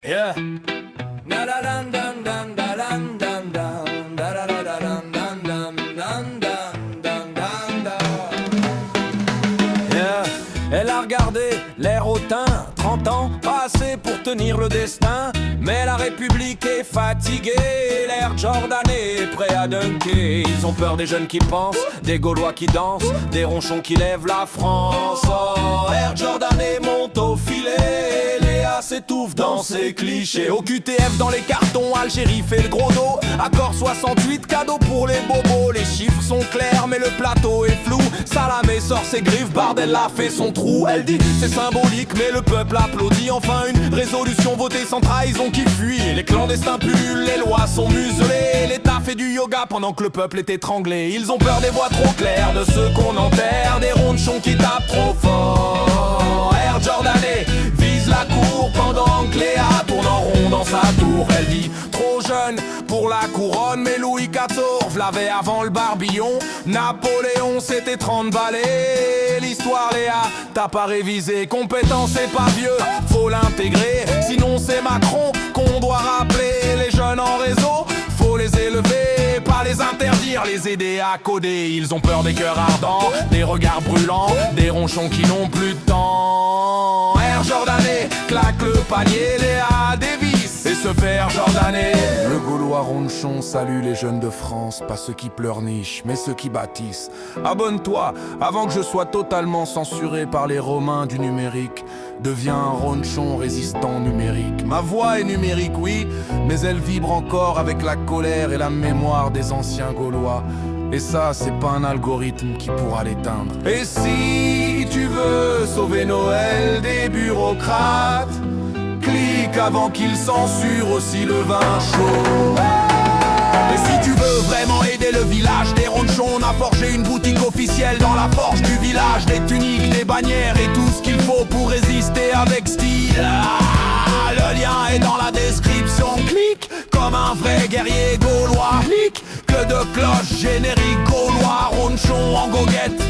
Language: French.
Yeah. Na da dun dun dun da dun dun dun da da da da dun dun dun dun dun dun dun dun. Yeah. Elle a regardé l'air hautain, 30 ans, pas assez pour tenir le destin. Mais la République est fatiguée, l'air jordanais est prêt à dunker. Ils ont peur des jeunes qui pensent, des Gaulois qui dansent, des ronchons qui lèvent la France. Oh, air jordanais monte au filet, Léa s'étouffe dans ses clichés. Au QTF dans les cartons, Algérie fait le gros dos. Accord 68, cadeau pour les bobos. Les chiffres sont clairs mais le plateau est flou. Salamé sort ses griffes, Bardella fait son trou. Elle dit c'est symbolique mais le peuple applaudit. Enfin une résolution votée sans trahison qui fuit. Les clandestins pullulent, les lois sont muselées. L'État fait du yoga pendant que le peuple est étranglé. Ils ont peur des voix trop claires, de ceux qu'on enterre, des ronchons qui tapent trop fort. Air jordanais vise la cour pendant que Léa tourne en rond dans sa tour. Elle dit trop jeune pour la couronne, mais Louis XIV l'avait avant le barbillon. Napoléon c'était 30 balais. L'histoire Léa t'as pas révisé. Compétence c'est pas vieux, faut l'intégrer. Sinon c'est Macron qu'on doit rappeler. Les jeunes en réseau, faut les élever, pas les interdire, les aider à coder. Ils ont peur des cœurs ardents, des regards brûlants, des ronchons qui n'ont plus de temps. Air jordanais, claque le panier, Léa dévisse et se fait jordanais. Le Gaulois ronchon salue les jeunes de France, pas ceux qui pleurnichent, mais ceux qui bâtissent. Abonne-toi avant que je sois totalement censuré par les Romains du numérique. Deviens un ronchon résistant numérique. Ma voix est numérique, oui, mais elle vibre encore avec la colère et la mémoire des anciens Gaulois. Et ça, c'est pas un algorithme qui pourra l'éteindre. Et si tu veux sauver Noël des bureaucrates, clique avant qu'ils censurent aussi le vin chaud. Et si tu veux vraiment aider le village des ronchons, on a forgé une boutique officielle dans la forge du village. Des tuniques, des bannières et tout ce qu'il faut pour résister avec style. Ah, le lien est dans la description. Clique comme un vrai guerrier gaulois. Clique que de cloches génériques gaulois. Ronchon en goguette